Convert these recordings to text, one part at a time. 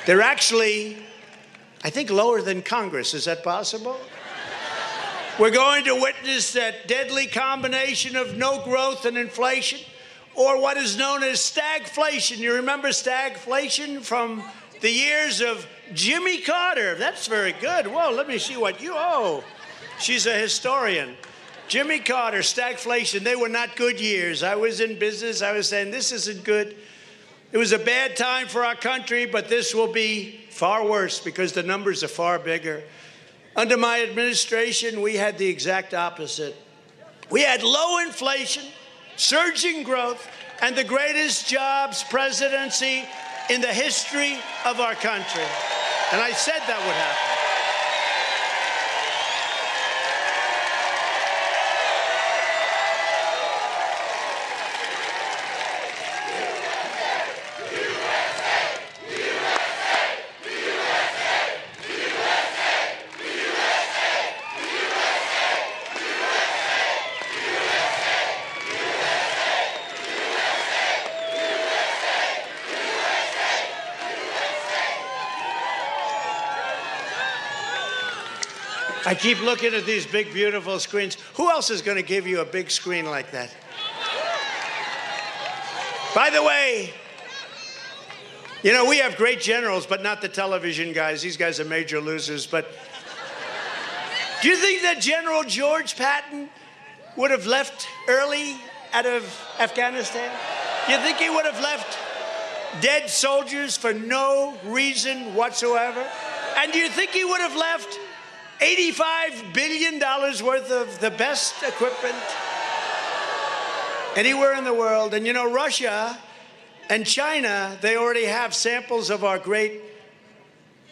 They're actually, I think, lower than Congress. Is that possible? We're going to witness that deadly combination of no growth and inflation, or what is known as stagflation. You remember stagflation from the years of Jimmy Carter? That's very good. Whoa, let me see what you, oh, she's a historian. Jimmy Carter, stagflation, they were not good years. I was in business. I was saying, this isn't good. It was a bad time for our country, but this will be far worse because the numbers are far bigger. Under my administration, we had the exact opposite. We had low inflation, surging growth, and the greatest jobs presidency in the history of our country. And I said that would happen. I keep looking at these big, beautiful screens. Who else is going to give you a big screen like that? By the way, you know, we have great generals, but not the television guys. These guys are major losers. But do you think that General George Patton would have left early out of Afghanistan? Do you think he would have left dead soldiers for no reason whatsoever? And do you think he would have left $85 billion worth of the best equipment anywhere in the world? And you know, Russia and China, they already have samples of our great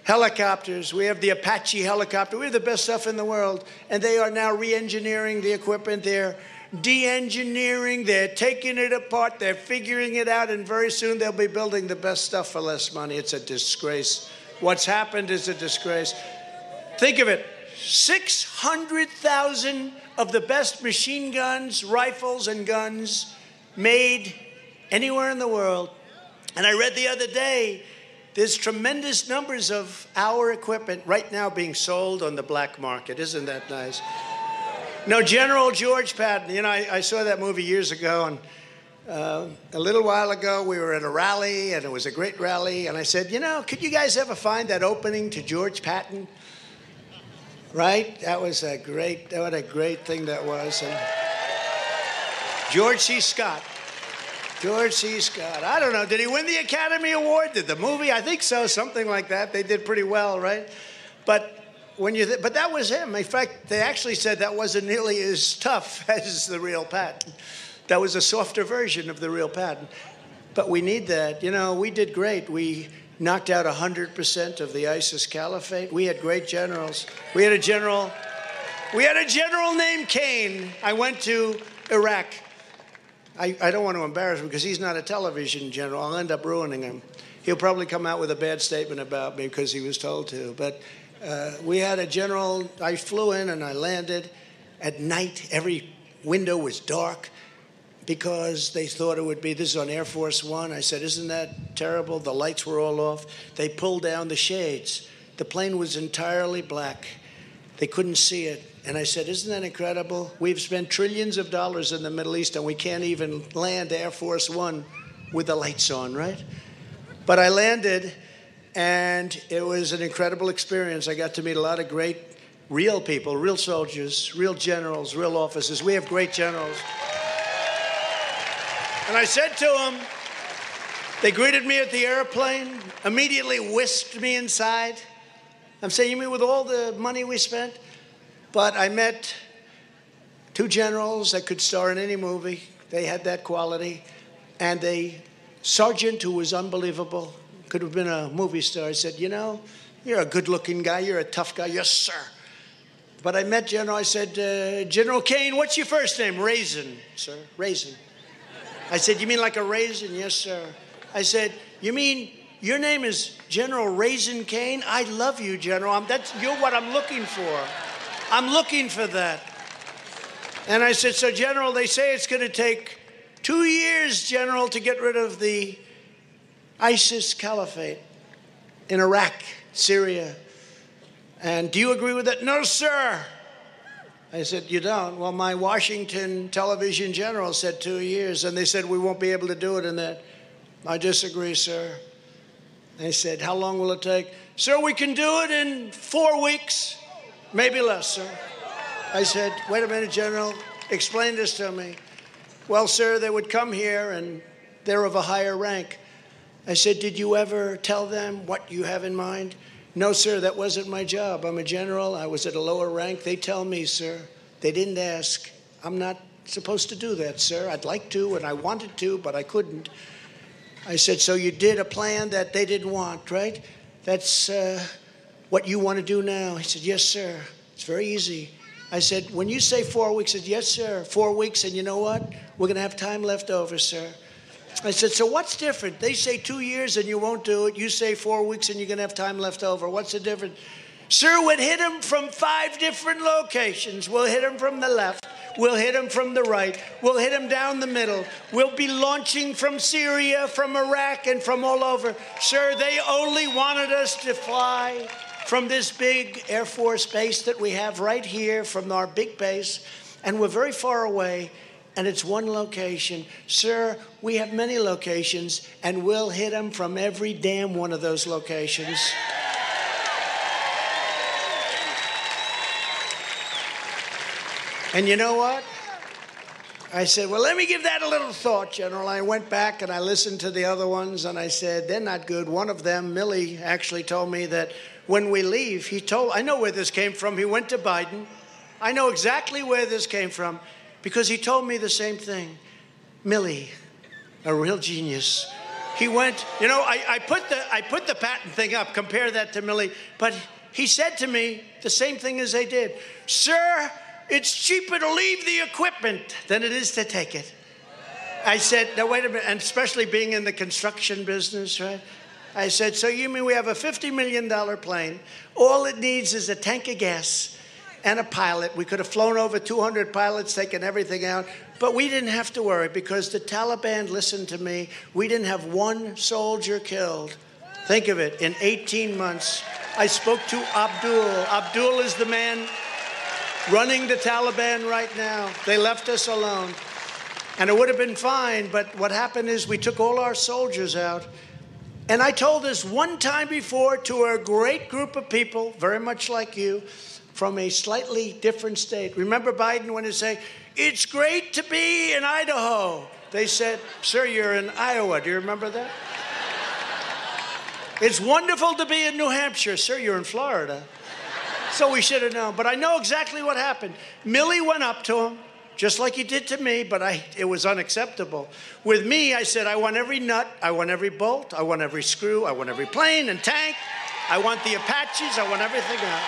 helicopters. We have the Apache helicopter. We have the best stuff in the world. And they are now re-engineering the equipment. They're de-engineering. They're taking it apart. They're figuring it out. And very soon they'll be building the best stuff for less money. It's a disgrace. What's happened is a disgrace. Think of it. 600,000 of the best machine guns, rifles, and guns made anywhere in the world. And I read the other day, there's tremendous numbers of our equipment right now being sold on the black market. Isn't that nice? No, General George Patton, you know, I saw that movie years ago, and a little while ago we were at a rally, and it was a great rally, and I said, you know, could you guys ever find that opening to George Patton? Right? That was a great, what a great thing that was. And George C. Scott. George C. Scott. I don't know. Did he win the Academy Award? Did the movie? I think so. Something like that. They did pretty well, right? But when you, but that was him. In fact, they actually said that wasn't nearly as tough as the real Patton. That was a softer version of the real Patton. But we need that. You know, we did great. We knocked out 100% of the ISIS caliphate. We had great generals. We had a general named Kane. I went to Iraq. I don't want to embarrass him because he's not a television general. I'll end up ruining him. He'll probably come out with a bad statement about me because he was told to. But we had a general. I flew in and I landed at night. Every window was dark, because they thought it would be, this is on Air Force One. I said, isn't that terrible? The lights were all off. They pulled down the shades. The plane was entirely black. They couldn't see it. And I said, isn't that incredible? We've spent trillions of dollars in the Middle East, and we can't even land Air Force One with the lights on, right? But I landed, and it was an incredible experience. I got to meet a lot of great real people, real soldiers, real generals, real officers. We have great generals. And I said to them, they greeted me at the airplane, immediately whisked me inside. I'm saying, you mean with all the money we spent? But I met two generals that could star in any movie. They had that quality. And a sergeant who was unbelievable, could have been a movie star. I said, you know, you're a good-looking guy. You're a tough guy. Yes, sir. But I met General. I said, General Kane, what's your first name? Raisin, sir. Raisin. I said, you mean like a raisin? Yes, sir. I said, you mean your name is General Raisin Kane? I love you, General. You're what I'm looking for. I'm looking for that. And I said, so, General, they say it's going to take 2 years, General, to get rid of the ISIS caliphate. in Iraq, Syria. And do you agree with that? No, sir. I said, you don't? Well, my Washington television general said 2 years, and they said we won't be able to do it in that. I disagree, sir. They said, how long will it take? Sir, we can do it in 4 weeks, maybe less, sir. I said, wait a minute, General, explain this to me. Well, sir, they would come here, and they're of a higher rank. I said, did you ever tell them what you have in mind? No, sir, that wasn't my job. I'm a general. I was at a lower rank. They tell me, sir. They didn't ask. I'm not supposed to do that, sir. I'd like to, and I wanted to, but I couldn't. I said, so you did a plan that they didn't want, right? That's what you want to do now. He said, yes, sir. It's very easy. I said, when you say 4 weeks, he said, yes, sir, 4 weeks, and you know what? We're going to have time left over, sir. I said, so what's different? They say 2 years and you won't do it. You say 4 weeks and you're going to have time left over. What's the difference? Sir, we'll hit them from 5 different locations. We'll hit them from the left. We'll hit them from the right. We'll hit them down the middle. We'll be launching from Syria, from Iraq, and from all over. Sir, they only wanted us to fly from this big Air Force base that we have right here, from our big base, and we're very far away, and it's one location. Sir, we have many locations, and we'll hit them from every damn one of those locations. And you know what? I said, well, let me give that a little thought, General. I went back and I listened to the other ones, and I said, they're not good. One of them, Milley, actually told me that when we leave, I know where this came from. He went to Biden. I know exactly where this came from because he told me the same thing. Milley, a real genius. He went, you know, I put the patent thing up, compare that to Milley, but he said to me the same thing as they did. Sir, it's cheaper to leave the equipment than it is to take it. I said, now wait a minute, and especially being in the construction business, right? I said, so you mean we have a $50 million plane? All it needs is a tank of gas and a pilot. We could have flown over 200 pilots, taken everything out, but we didn't have to worry because the Taliban listened to me. We didn't have one soldier killed. Think of it, in 18 months. I spoke to Abdul. Abdul is the man running the Taliban right now. They left us alone. And it would have been fine, but what happened is we took all our soldiers out. And I told this one time before to a great group of people, very much like you, from a slightly different state. Remember Biden when he said, it's great to be in Idaho. They said, sir, you're in Iowa. Do you remember that? It's wonderful to be in New Hampshire. Sir, you're in Florida. So we should have known. But I know exactly what happened. Milley went up to him, just like he did to me, but it was unacceptable. With me, I said, I want every nut, I want every bolt, I want every screw, I want every plane and tank, I want the Apaches, I want everything else.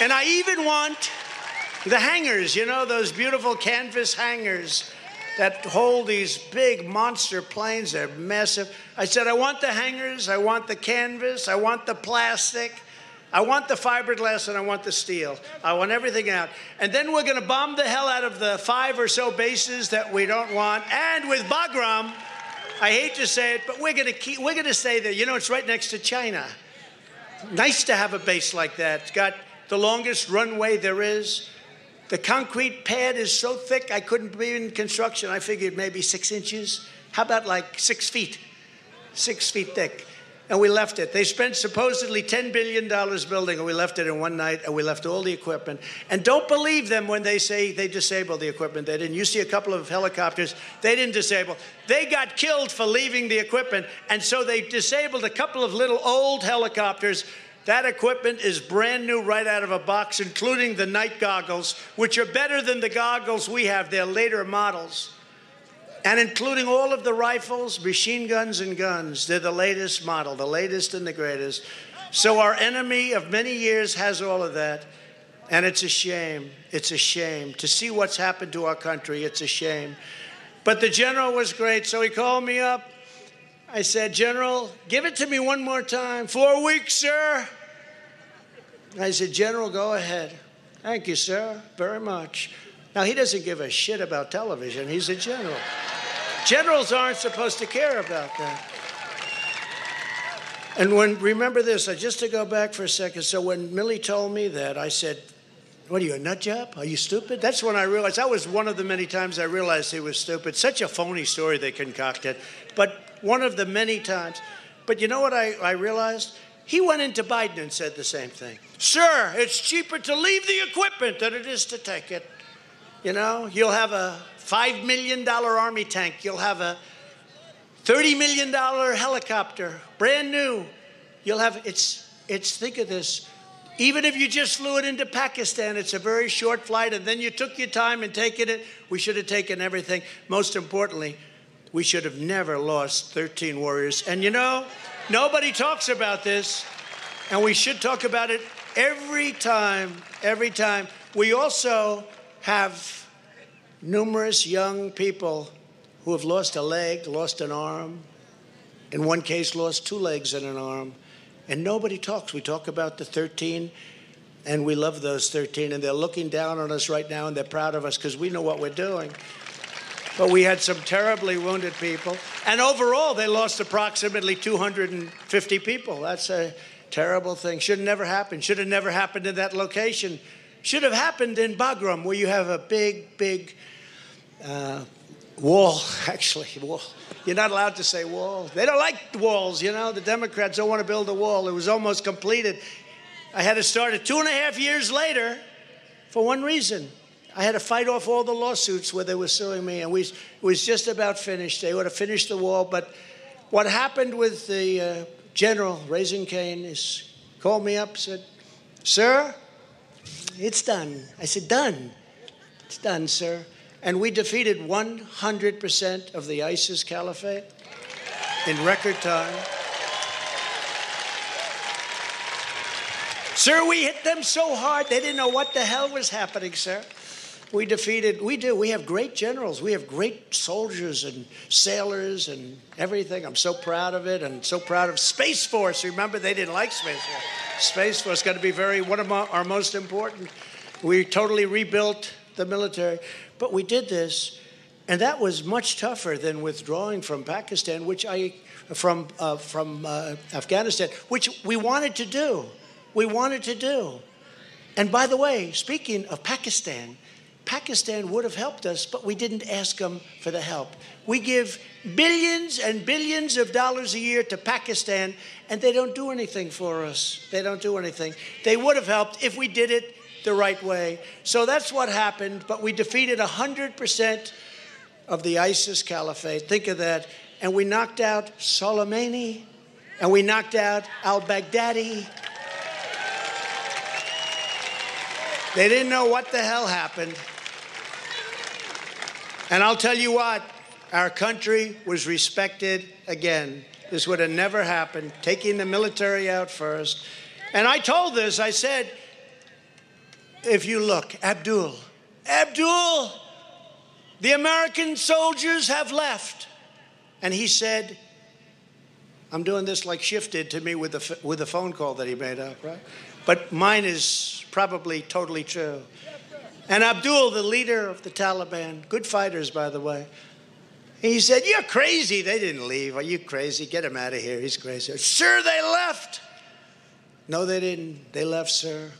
And I even want the hangars, you know, those beautiful canvas hangars that hold these big monster planes. They're massive. I said, I want the hangars, I want the canvas, I want the plastic, I want the fiberglass, and I want the steel. I want everything out. And then we're going to bomb the hell out of the 5 or so bases that we don't want. And with Bagram, I hate to say it, but we're going to stay there. You know, it's right next to China. Nice to have a base like that. It's got the longest runway there is. The concrete pad is so thick, I couldn't be in construction. I figured maybe 6 inches. How about like 6 feet? 6 feet thick. And we left it. They spent supposedly $10 billion building, and we left it in one night, and we left all the equipment. And don't believe them when they say they disabled the equipment. They didn't. You see a couple of helicopters, they didn't disable. They got killed for leaving the equipment, and so they disabled a couple of little old helicopters. That equipment is brand new right out of a box, including the night goggles, which are better than the goggles we have. They're later models. And including all of the rifles, machine guns, and guns. They're the latest model, the latest and the greatest. So our enemy of many years has all of that. And it's a shame. It's a shame. To see what's happened to our country, it's a shame. But the general was great, so he called me up. I said, General, give it to me one more time. 4 weeks, sir. I said, General, go ahead. Thank you, sir, very much. Now, he doesn't give a shit about television. He's a general. Generals aren't supposed to care about that. And remember this, just to go back for a second. So when Milley told me that, I said, what are you, a nut job? Are you stupid? That's when I realized, that was one of the many times I realized he was stupid. Such a phony story they concocted, but one of the many times. But you know what I realized? He went into Biden and said the same thing. Sir, it's cheaper to leave the equipment than it is to take it. You know, you'll have a $5 million Army tank. You'll have a $30 million helicopter, brand new. You'll have, think of this. Even if you just flew it into Pakistan, it's a very short flight, and then you took your time in taking it. We should have taken everything. Most importantly, we should have never lost 13 warriors. And you know, nobody talks about this, and we should talk about it every time, every time. We also have numerous young people who have lost a leg, lost an arm, in one case lost 2 legs and an arm, and nobody talks. We talk about the 13, and we love those 13, and they're looking down on us right now, and they're proud of us because we know what we're doing. But we had some terribly wounded people, and overall they lost approximately 250 people. That's a terrible thing. Should have never happened. Should have never happened in that location. Should have happened in Bagram, where you have a big wall, actually, wall. You're not allowed to say wall. They don't like walls, you know. The Democrats don't want to build a wall. It was almost completed. I had to start it 2.5 years later for one reason. I had to fight off all the lawsuits where they were suing me, and it was just about finished. They would have finished the wall, but what happened with the general, Raising Cane, is called me up, said, sir, it's done. I said, done. It's done, sir. And we defeated 100% of the ISIS caliphate in record time. Sir, we hit them so hard, they didn't know what the hell was happening, sir. We have great generals. We have great soldiers and sailors and everything. I'm so proud of it, and so proud of Space Force. Remember, they didn't like Space Force. Space Force is going to be one of our most important. We totally rebuilt the military. But we did this, and that was much tougher than withdrawing from Pakistan, from Afghanistan, which we wanted to do. We wanted to do. And by the way, speaking of Pakistan would have helped us, but we didn't ask them for the help. We give billions and billions of dollars a year to Pakistan, and they don't do anything for us. They don't do anything. They would have helped if we did it the right way. So that's what happened, but we defeated 100% of the ISIS caliphate. Think of that. And we knocked out Soleimani, and we knocked out al-Baghdadi. They didn't know what the hell happened. And I'll tell you what, our country was respected again. This would have never happened, taking the military out first. And I told this, I said, if you look, Abdul, the American soldiers have left. And he said, I'm doing this like Schiff did to me with the phone call that he made up, right? But mine is probably totally true. And Abdul, the leader of the Taliban, good fighters, by the way, he said, you're crazy. They didn't leave. Are you crazy? Get him out of here. He's crazy. Sir, they left. No, they didn't. They left, sir.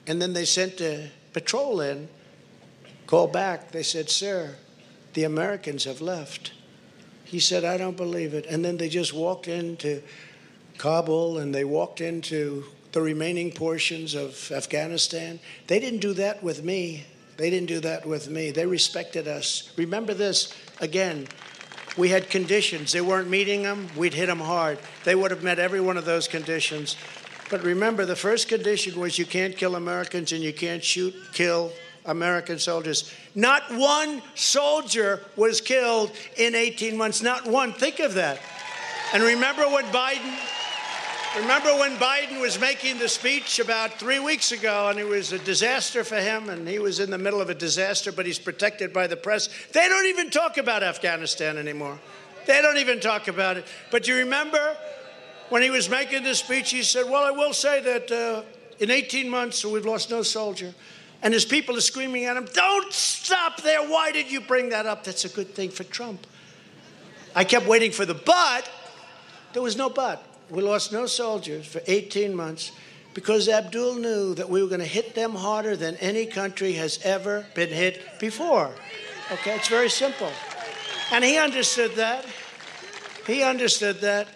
And then they sent a patrol in, called back. They said, sir, the Americans have left. He said, I don't believe it. And then they just walked into Kabul, and they walked into the remaining portions of Afghanistan. They didn't do that with me. They didn't do that with me. They respected us. Remember this, again, we had conditions. They weren't meeting them. We'd hit them hard. They would have met every one of those conditions. But remember, the first condition was you can't kill Americans and you can't kill American soldiers. Not one soldier was killed in 18 months. Not one. Think of that. And remember when Biden was making the speech about 3 weeks ago, and it was a disaster for him, and he was in the middle of a disaster, but he's protected by the press. They don't even talk about Afghanistan anymore. They don't even talk about it. But you remember when he was making this speech, he said, well, I will say that in 18 months, we've lost no soldier. And his people are screaming at him, don't stop there. Why did you bring that up? That's a good thing for Trump. I kept waiting for the but. There was no but. We lost no soldiers for 18 months because Abdul knew that we were going to hit them harder than any country has ever been hit before. Okay, it's very simple. And he understood that. He understood that.